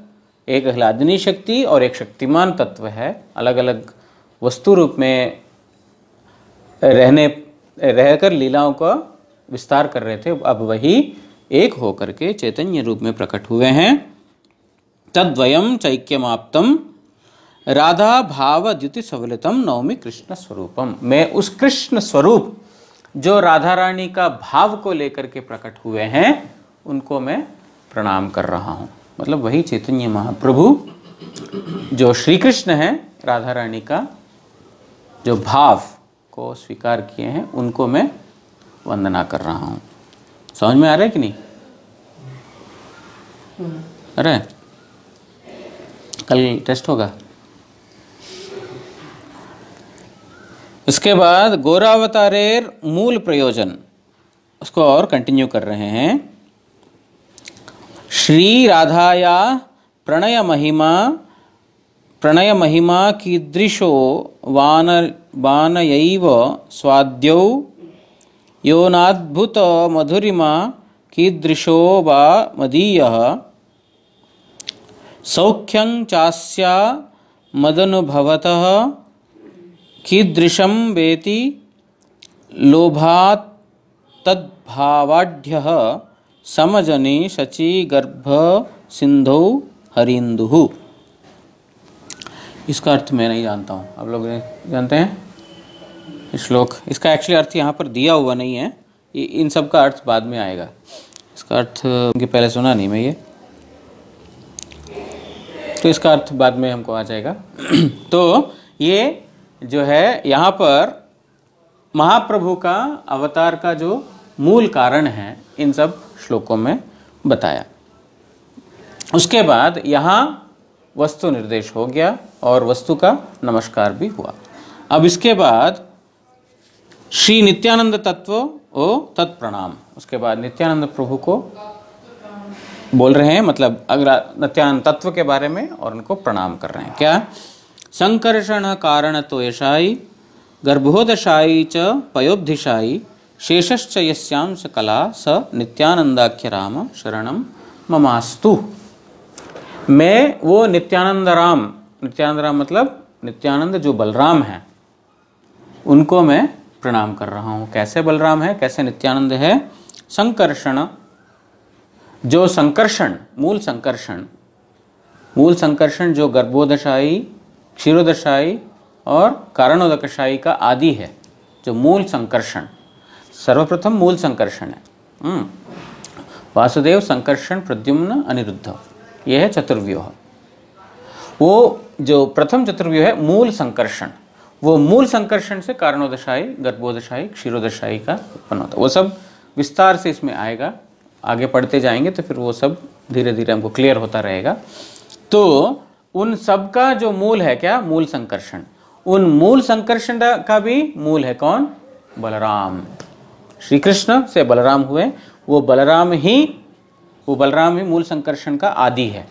एक ह्लादिनी शक्ति और एक शक्तिमान तत्व है, अलग अलग वस्तु रूप में रहकर लीलाओं का विस्तार कर रहे थे, अब वही एक होकर के चैतन्य रूप में प्रकट हुए हैं। तद्वयम चैक्यमाप्तम राधा भाव द्युति सवलितम नौमि कृष्ण स्वरूपम। मैं उस कृष्ण स्वरूप जो राधा रानी का भाव को लेकर के प्रकट हुए हैं, उनको मैं प्रणाम कर रहा हूँ। मतलब वही चैतन्य महाप्रभु जो श्री कृष्ण है, राधा रानी का जो भाव को स्वीकार किए हैं, उनको मैं वंदना कर रहा हूँ। समझ में आ रहा है कि नहीं? अरे कल टेस्ट होगा। इसके बाद गौरावतारेर मूल प्रयोजन, उसको और कंटिन्यू कर रहे हैं। श्री राधाया प्रणय महिमा कीदृशो वानयैव स्वाद्यौ योनाद्भुत मधुरिमा कीदृशो वा मदीयः सौख्यं चास्या मदनुभवतः कीदृशं वेति लोभात् तद्भावाढ्यः समजनि शची गर्भ सिंधौ हरिंदुः। इसका अर्थ मैं नहीं जानता हूँ, आप लोग जानते हैं श्लोक? इसका एक्चुअली अर्थ यहाँ पर दिया हुआ नहीं है, इन सब का अर्थ बाद में आएगा। इसका अर्थ पहले सुना नहीं मैं ये, तो इसका अर्थ बाद में हमको आ जाएगा। तो ये जो है यहाँ पर महाप्रभु का अवतार का जो मूल कारण है, इन सब श्लोकों में बताया। उसके बाद यहाँ वस्तु निर्देश हो गया और वस्तु का नमस्कार भी हुआ। अब इसके बाद श्री नित्यानंद तत्व ओ तत्प्रणाम, उसके बाद नित्यानंद प्रभु को बोल रहे हैं, मतलब अगर नित्यानंद तत्व के बारे में, और उनको प्रणाम कर रहे हैं। क्या? संकर्षण कारण तो यशाई गर्भोदशाई च पयोब्धिशाई शेषश्च यस्यांश कला स नित्यानंदाख्य राम शरणम ममास्तु। मैं वो नित्यानंद राम, नित्यानंद राम मतलब नित्यानंद जो बलराम हैं, उनको मैं प्रणाम कर रहा हूँ। कैसे बलराम है, कैसे नित्यानंद है? संकर्षण, जो संकर्षण, मूल संकर्षण जो गर्भोदशाई, क्षीरोदशाई और कारणोदकशाई का आदि है, जो मूल संकर्षण, सर्वप्रथम मूल संकर्षण है। वासुदेव, संकर्षण, प्रद्युम्न, अनिरुद्ध, यह है चतुर्व्यूह। वो जो प्रथम चतुर्व्यूह है मूल संकर्षण, वो मूल संकर्षण से कारणोदशाई, गर्भोदशाई, क्षीरोदशाई का उत्पन्न होता है। वो सब विस्तार से इसमें आएगा, आगे पढ़ते जाएंगे तो फिर वो सब धीरे धीरे हमको क्लियर होता रहेगा। तो उन सब का जो मूल है क्या? मूल संकर्षण। उन मूल संकर्षण का भी मूल है कौन? बलराम। श्री कृष्ण से बलराम हुए, वो बलराम ही मूल संकर्षण का आदि है।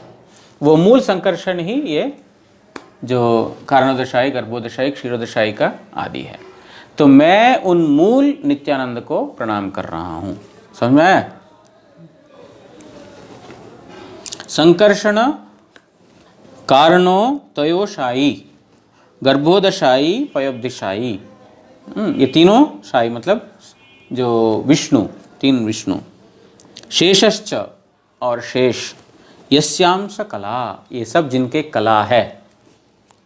वो मूल संकर्षण ही ये जो कारणोदशाई, गर्भोदशाई, क्षीरोदशाई का आदि है। तो मैं उन मूल नित्यानंद को प्रणाम कर रहा हूं। समझ में आया? संकर्षण, कारणो, तयोशाई, गर्भोदशाई, पयोब्दिशाई, ये तीनों शाई मतलब जो विष्णु, तीन विष्णु, शेषश्च और शेष, यस्यांश कला, ये सब जिनके कला है।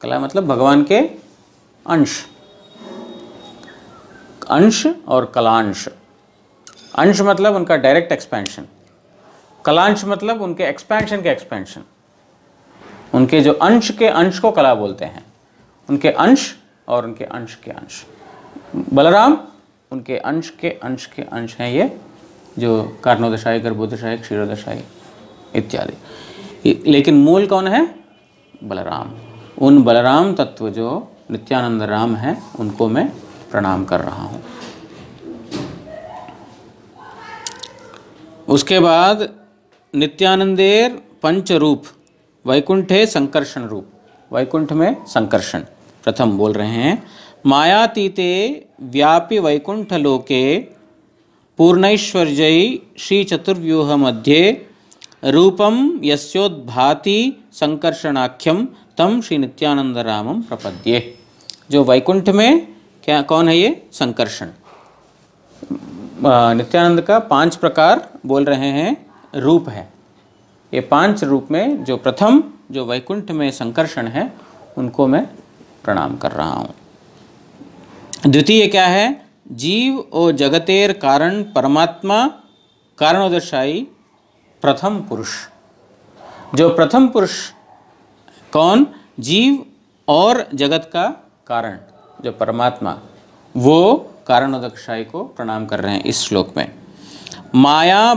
कला मतलब भगवान के अंश, अंश और कलांश। अंश मतलब उनका डायरेक्ट एक्सपेंशन, कलांश मतलब उनके एक्सपेंशन के एक्सपेंशन। उनके जो अंश के अंश को कला बोलते हैं, उनके अंश और उनके अंश के अंश। बलराम उनके अंश के अंश के अंश हैं, ये जो कारणोदशाई, गर्भोदशाई, क्षीरोदशाई इत्यादि। लेकिन मूल कौन है? बलराम। उन बलराम तत्व जो नित्यानंद राम हैं, उनको मैं प्रणाम कर रहा हूँ। उसके बाद नित्यानंदेर पंचरूप वैकुंठे संकर्षण रूप। वैकुंठ में संकर्षण प्रथम बोल रहे हैं। मायातीते व्यापी वैकुंठ लोके पूर्णैश्वर्यै श्री चतुर्व्यूह मध्ये रूपम यस्योद्भाति संकर्षणाख्यम तम श्री नित्यानंद रामम प्रपद्ये। जो वैकुंठ में क्या कौन है? ये संकर्षण। नित्यानंद का 5 प्रकार बोल रहे हैं, रूप है। ये 5 रूप में जो प्रथम जो वैकुंठ में संकर्षण है, उनको मैं प्रणाम कर रहा हूँ। द्वितीय क्या है? जीव और जगतेर कारण परमात्मा कारणोदशाई प्रथम पुरुष। जो प्रथम पुरुष कौन? जीव और जगत का कारण जो परमात्मा, वो कारणोदशाई को प्रणाम कर रहे हैं इस श्लोक में। माया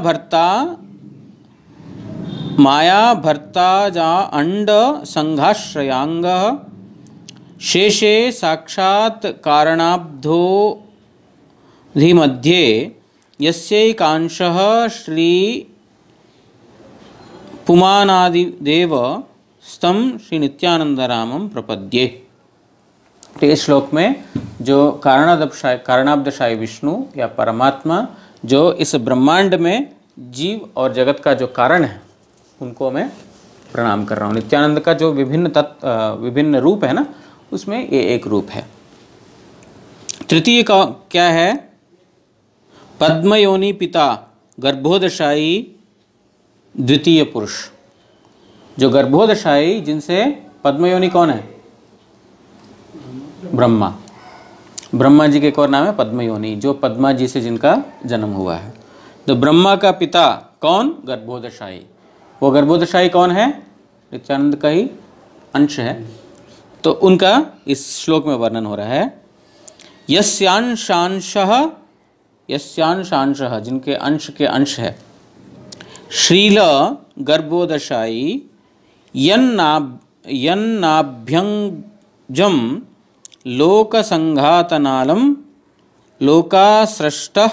भर्ता जा अंड संघाश्रयांग शेषे साक्षात् कारणाब्धो मध्ये यस्यैकांशः श्री पुमानादिदेव स्तम श्री नित्यानंद रामम प्रपद्ये। तो इस श्लोक में जो कारणाब्धशाई विष्णु या परमात्मा जो इस ब्रह्मांड में जीव और जगत का जो कारण है, उनको मैं प्रणाम कर रहा हूँ। नित्यानंद का जो विभिन्न रूप है ना, उसमें ये एक रूप है। तृतीय का क्या है? पद्मयोनि पिता गर्भोदशाई द्वितीय पुरुष। जो गर्भोदशाई, जिनसे पद्मयोनि कौन है? ब्रह्मा। ब्रह्मा जी के एक और नाम है पद्मयोनि, जो पद्मा जी से जिनका जन्म हुआ है। तो ब्रह्मा का पिता कौन? गर्भोदशाई। वो गर्भोदशाई कौन है? नित्यानंद का ही अंश है। तो उनका इस श्लोक में वर्णन हो रहा है। यस्यांशांशः, जिनके अंश के अंश है, श्रील गर्भोदशाई यन्नाभ्यंजम लोक संघातनालम लोकासृष्टः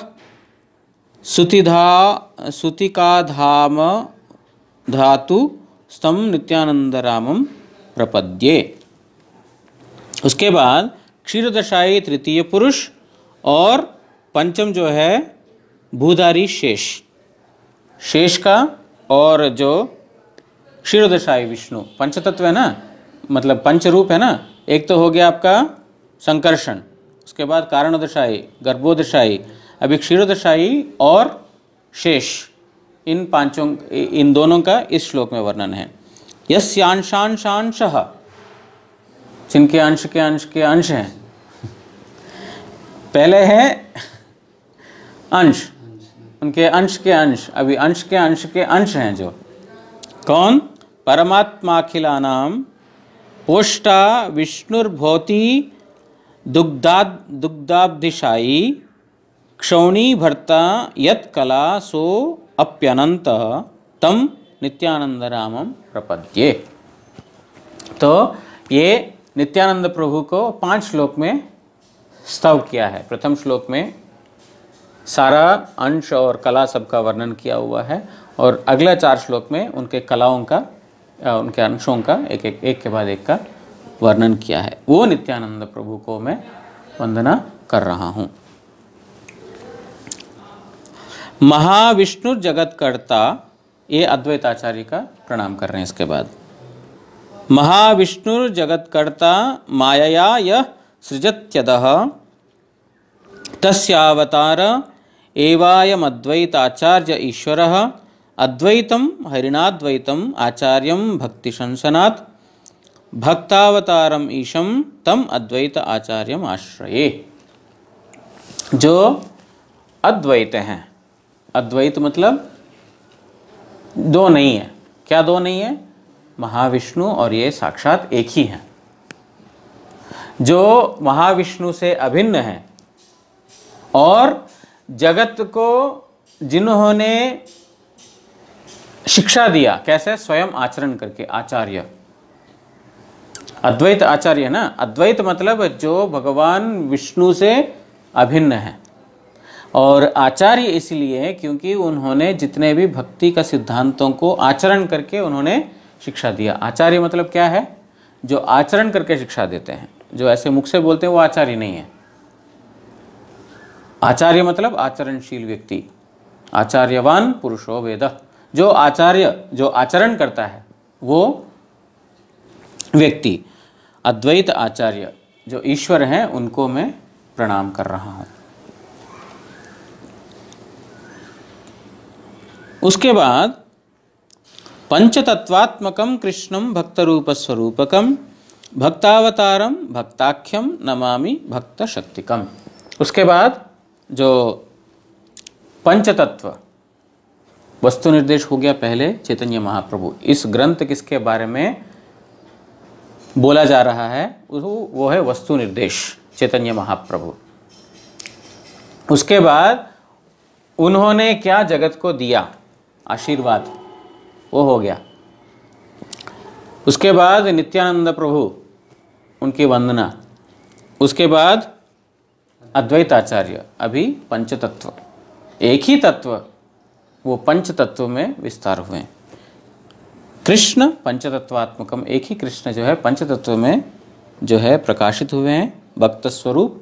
सुतिकाधाम धातु स्तम नित्यानंद रामम प्रपद्ये। उसके बाद क्षीरोदशाई तृतीय पुरुष और पंचम जो है भूधारी शेष। शेष का और जो क्षीरोदशाई विष्णु, पंचतत्व है ना, मतलब पंचरूप है ना। एक तो हो गया आपका संकर्षण, उसके बाद कारणोदशाई, गर्भोदशाई, अभी क्षीरोदशाई और शेष। इन दोनों का इस श्लोक में वर्णन है। यस्यांशांशांशः, जिनके अंश के अंश के अंश हैं। पहले है अंश, उनके अंश के अंश, अभी अंश के अंश के अंश हैं जो कौन? परमात्माखिलानाम पोष्टा विष्णुर्भवति दुग्धाब्धिशायी क्षौणी भर्ता यत् कला सो अप्यनंत तम नित्यानंद रामम प्रपद्ये। तो ये नित्यानंद प्रभु को 5 श्लोक में स्तव किया है। प्रथम श्लोक में सारा अंश और कला सबका वर्णन किया हुआ है, और अगला 4 श्लोक में उनके कलाओं का, उनके अंशों का एक के बाद एक का वर्णन किया है। वो नित्यानंद प्रभु को मैं वंदना कर रहा हूँ। महाविष्णु जगतकर्ता, ये अद्वैताचार्य का प्रणाम कर रहे हैं। इसके बाद महाविष्णु जगतकर्ता मायया यः सृजत्यदः तस्यावतार एवायमद्वैताचार्य ईश्वरः अद्वैतं हरिणाद्वैतम् आचार्यं भक्तिशंसनात् भक्तावतारम ईशं तम अद्वैत आचार्यम आश्रये। जो अद्वैत हैं, अद्वैत मतलब दो नहीं है। क्या दो नहीं है? महाविष्णु और ये साक्षात एक ही हैं। जो महाविष्णु से अभिन्न है और जगत को जिन्होंने शिक्षा दिया, कैसे? स्वयं आचरण करके, आचार्य, अद्वैत आचार्य ना। अद्वैत मतलब जो भगवान विष्णु से अभिन्न है, और आचार्य इसलिए क्योंकि उन्होंने जितने भी भक्ति का सिद्धांतों को आचरण करके उन्होंने शिक्षा दिया। आचार्य मतलब क्या है? जो आचरण करके शिक्षा देते हैं। जो ऐसे मुख से बोलते हैं वो आचार्य नहीं है। आचार्य मतलब आचरणशील व्यक्ति, आचार्यवान पुरुषो वेदः। जो आचार्य, जो आचरण करता है वो व्यक्ति, अद्वैत आचार्य जो ईश्वर हैं, उनको मैं प्रणाम कर रहा हूं। उसके बाद पंचतत्वात्मकं कृष्णं भक्तरूपस्वरूपकं भक्तावतारम भक्ताख्यम नमामि भक्त शक्तिकम। उसके बाद जो पंचतत्व वस्तु निर्देश हो गया पहले चैतन्य महाप्रभु। इस ग्रंथ किसके बारे में बोला जा रहा है? वो है वस्तु निर्देश, चैतन्य महाप्रभु। उसके बाद उन्होंने क्या जगत को दिया, आशीर्वाद, वो हो गया। उसके बाद नित्यानंद प्रभु, उनकी वंदना। उसके बाद अद्वैताचार्य। अभी पंचतत्व, एक ही तत्व, वो पंच तत्व में विस्तार हुए। कृष्ण पंचतत्वात्मकम, एक ही कृष्ण जो है पंच तत्व में जो है प्रकाशित हुए हैं। भक्त स्वरूप,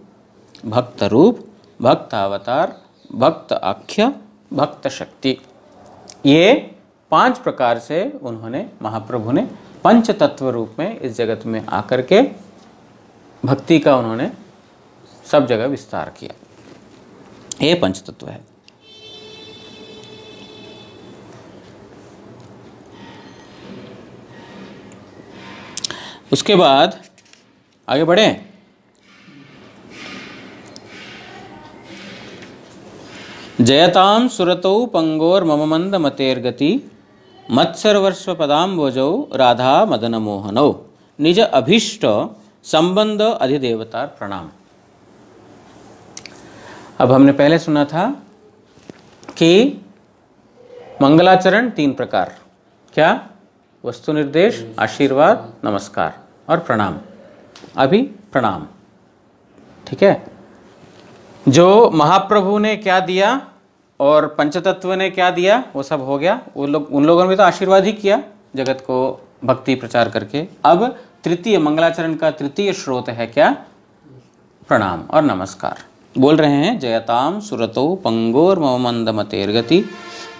भक्त रूप, भक्त अवतार, भक्त आख्य, भक्त शक्ति, ये 5 प्रकार से उन्होंने, महाप्रभु ने पंच तत्व रूप में इस जगत में आकर के भक्ति का उन्होंने सब जगह विस्तार किया। ये पंच तत्व है। उसके बाद आगे बढ़े। जयतां सुरतौ पंगोर मम मंद मतेर्गति मत्सर्वस्व पदाम्बोजौ राधा मदन मोहनौ निज अभीष्ट संबंध अधिदेवतार प्रणाम। अब हमने पहले सुना था कि मंगलाचरण 3 प्रकार, क्या? वस्तु निर्देश, आशीर्वाद, नमस्कार और प्रणाम। अभी प्रणाम, ठीक है। जो महाप्रभु ने क्या दिया और पंचतत्व ने क्या दिया वो सब हो गया। उन लोगों ने तो आशीर्वाद ही किया जगत को भक्ति प्रचार करके। अब तृतीय मंगलाचरण का तृतीय स्रोत है क्या? प्रणाम और नमस्कार। बोल रहे हैं जयताम सुरतो पंगोर मम मंद मतेर्गति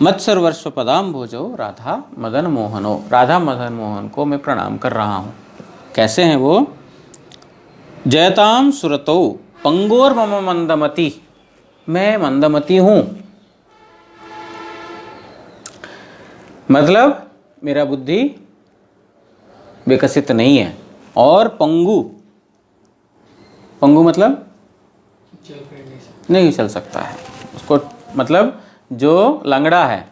मत्सर्वस्व पदाम्बोजो राधा मदन मोहनो। राधा मदन मोहन को मैं प्रणाम कर रहा हूँ। कैसे हैं वो? जयताम सुरतो पंगोर मम मंदमति, मैं मंदमति हूँ, मतलब मेरा बुद्धि विकसित नहीं है। और पंगु, पंगु मतलब नहीं चल सकता है उसको, मतलब जो लंगड़ा है,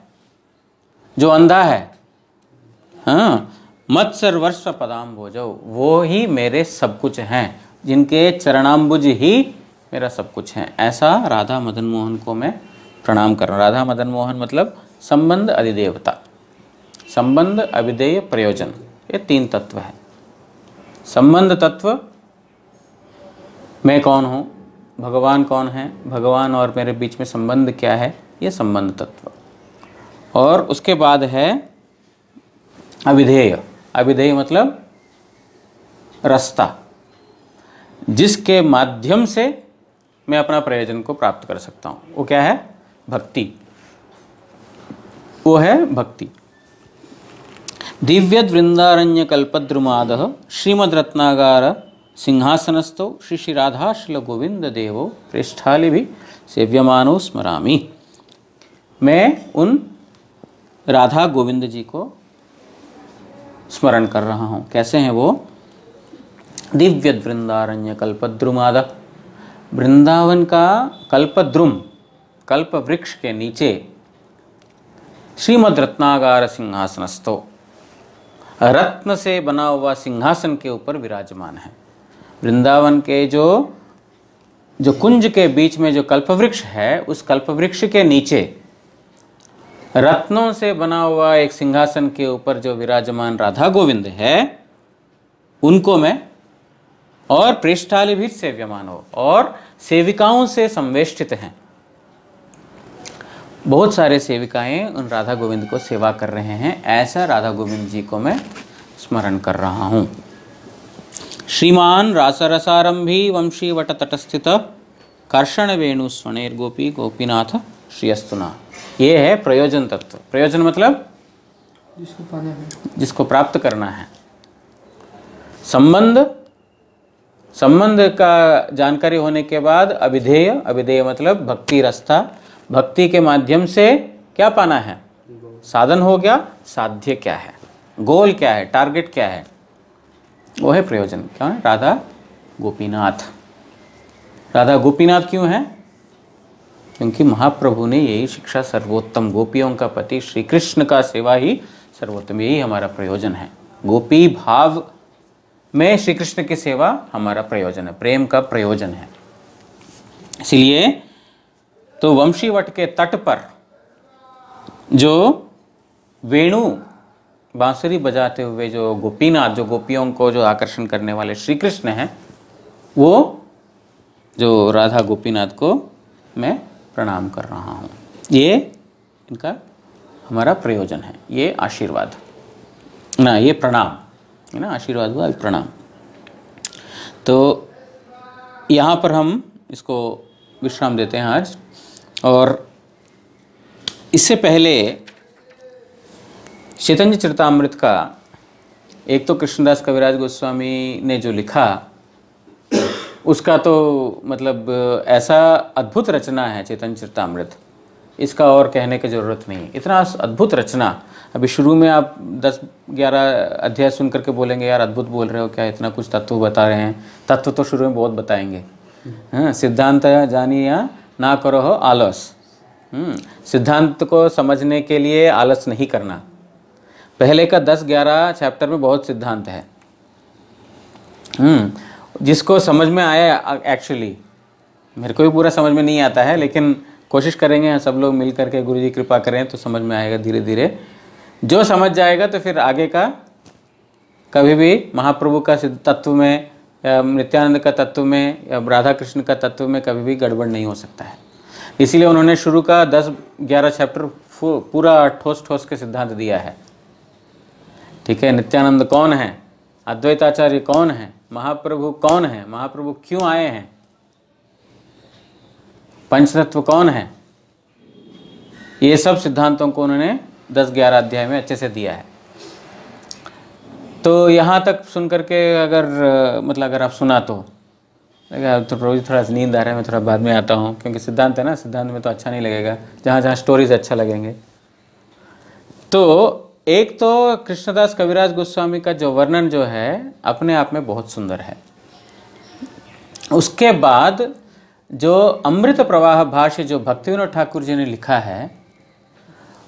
जो अंधा है। हाँ, मत्सर्वस्व पदाम्बोजो, वो ही मेरे सब कुछ हैं, जिनके चरणाम्बुज ही मेरा सब कुछ है। ऐसा राधा मदन मोहन को मैं प्रणाम कर रहा हूँ। राधा मदन मोहन मतलब संबंध अधिदेवता, संबंध अविधेय प्रयोजन, ये 3 तत्व है। संबंध तत्व, मैं कौन हूँ, भगवान कौन है, भगवान और मेरे बीच में संबंध क्या है, ये संबंध तत्व। और उसके बाद है अविधेय। अविधेय मतलब रास्ता, जिसके माध्यम से मैं अपना प्रयोजन को प्राप्त कर सकता हूँ, वो क्या है, भक्ति। वो है भक्ति। दिव्यद वृंदारण्य कल्पद्रुमादः श्रीमद् रत्नागार सिंहासनस्थो श्री श्री राधाश्रील गोविंद देवो प्रेष्ठालिभि सेव्यमानो स्मरामि। मैं उन राधा गोविंद जी को स्मरण कर रहा हूँ। कैसे हैं वो? दिव्यद वृंदारण्य कल्पद्रुमाद, वृंदावन का कल्पद्रुम, कल्प वृक्ष के नीचे श्रीमद् रत्नागार सिंहासनस्थो, रत्न से बना हुआ सिंहासन के ऊपर विराजमान है। वृंदावन के जो कुंज के बीच में जो कल्पवृक्ष है, उस कल्पवृक्ष के नीचे रत्नों से बना हुआ एक सिंहासन के ऊपर जो विराजमान राधा गोविंद है, उनको मैं, और प्रेष्ठाली भी सेव्यमान हो, और सेविकाओं से संवेष्टित हैं। बहुत सारे सेविकाएं उन राधा गोविंद को सेवा कर रहे हैं। ऐसा राधा गोविंद जी को मैं स्मरण कर रहा हूँ। श्रीमान रासरसारंभी वंशी वट तटस्थित कर्षण वेणु स्वर्णेर गोपी गोपीनाथ श्रीयस्तुना। ये है प्रयोजन तत्व। प्रयोजन मतलब जिसको पाना है, जिसको प्राप्त करना है। संबंध का जानकारी होने के बाद अविधेय, अविधेय मतलब भक्ति रास्ता। भक्ति के माध्यम से क्या पाना है? साधन हो गया, साध्य क्या है, गोल क्या है, टारगेट क्या है, वो है प्रयोजन। क्या है? राधा गोपीनाथ। राधा गोपीनाथ क्यों है? क्योंकि महाप्रभु ने यही शिक्षा, सर्वोत्तम गोपियों का पति श्री कृष्ण का सेवा ही सर्वोत्तम, यही हमारा प्रयोजन है। गोपी भाव में श्री कृष्ण की सेवा हमारा प्रयोजन है, प्रेम का प्रयोजन है। इसलिए तो वंशीवट के तट पर जो वेणु बांसुरी बजाते हुए जो गोपीनाथ, जो गोपियों को जो आकर्षण करने वाले श्री कृष्ण हैं, वो जो राधा गोपीनाथ को मैं प्रणाम कर रहा हूँ। ये इनका हमारा प्रयोजन है, ये आशीर्वाद ना, ये प्रणाम है ना, आशीर्वाद हुआ, प्रणाम। तो यहाँ पर हम इसको विश्राम देते हैं आज। और इससे पहले चैतन्य चरितामृत का एक तो कृष्णदास कविराज गोस्वामी ने जो लिखा, उसका तो मतलब ऐसा अद्भुत रचना है चैतन्य चरितामृत, इसका और कहने की ज़रूरत नहीं। इतना अद्भुत रचना। अभी शुरू में आप 10-11 अध्याय सुन करके बोलेंगे यार अद्भुत बोल रहे हो क्या, इतना कुछ तत्व बता रहे हैं। तत्व तो शुरू में बहुत बताएंगे। हाँ, सिद्धांत जानिए ना करो हो आलस। सिद्धांत को समझने के लिए आलस नहीं करना। पहले का 10-11 चैप्टर में बहुत सिद्धांत है, जिसको समझ में आया। एक्चुअली मेरे को भी पूरा समझ में नहीं आता है, लेकिन कोशिश करेंगे सब लोग मिल करके, गुरु जी कृपा करें तो समझ में आएगा धीरे धीरे। जो समझ जाएगा तो फिर आगे का कभी भी महाप्रभु का तत्व में, या नित्यानंद का तत्व में, या राधा कृष्ण का तत्व में कभी भी गड़बड़ नहीं हो सकता है। इसीलिए उन्होंने शुरू का 10-11 चैप्टर पूरा ठोस ठोस के सिद्धांत दिया है। ठीक है, नित्यानंद कौन है, अद्वैताचार्य कौन है, महाप्रभु कौन है, महाप्रभु क्यों आए हैं, पंचतत्व कौन है, ये सब सिद्धांतों को उन्होंने 10-11 अध्याय में अच्छे से दिया है। तो यहाँ तक सुन करके अगर आप सुना तो प्रभु जी थोड़ा नींद आ रहा है, मैं थोड़ा बाद में आता हूँ, क्योंकि सिद्धांत है ना, सिद्धांत में तो अच्छा नहीं लगेगा, जहाँ जहाँ स्टोरीज अच्छा लगेंगे। तो एक तो कृष्णदास कविराज गोस्वामी का जो वर्णन जो है अपने आप में बहुत सुंदर है। उसके बाद जो अमृत प्रवाह भाष्य जो भक्तिविनोद ठाकुर जी ने लिखा है,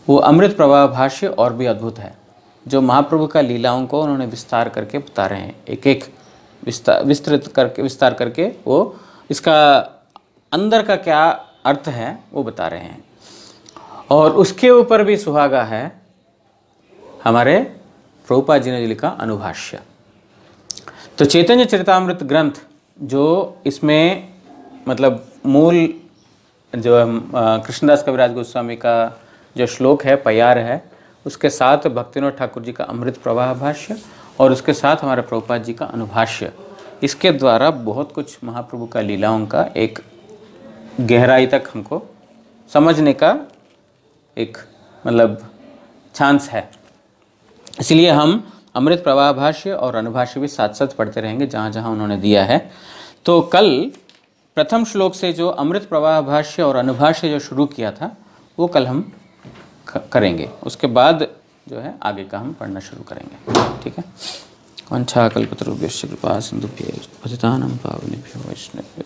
वो अमृत प्रवाह भाष्य और भी अद्भुत है। जो महाप्रभु का लीलाओं को उन्होंने विस्तार करके बता रहे हैं, एक एक विस्तार करके वो इसका अंदर का क्या अर्थ है वो बता रहे हैं। और उसके ऊपर भी सुहागा है हमारे प्रभुपाद जी ने लिखा अनुभाष्य। तो चैतन्य चरितामृत ग्रंथ जो इसमें मतलब मूल जो कृष्णदास कविराज गोस्वामी का जो श्लोक है, पयार है, उसके साथ भक्तिविनोद ठाकुर जी का अमृत प्रवाह भाष्य और उसके साथ हमारे प्रभुपाद जी का अनुभाष्य, इसके द्वारा बहुत कुछ महाप्रभु का लीलाओं का एक गहराई तक हमको समझने का एक मतलब चांस है। इसलिए हम अमृत प्रवाह भाष्य और अनुभाष्य भी साथ साथ पढ़ते रहेंगे जहाँ जहाँ उन्होंने दिया है। तो कल प्रथम श्लोक से जो अमृत प्रवाह भाष्य और अनुभाष्य जो शुरू किया था वो कल हम करेंगे, उसके बाद जो है आगे का हम पढ़ना शुरू करेंगे। ठीक है। वंशा कल्पतरुभ्यश्च कृपा सिन्धुभ्यैव पतितानां पावनेभ्यो वैष्णवेभ्यो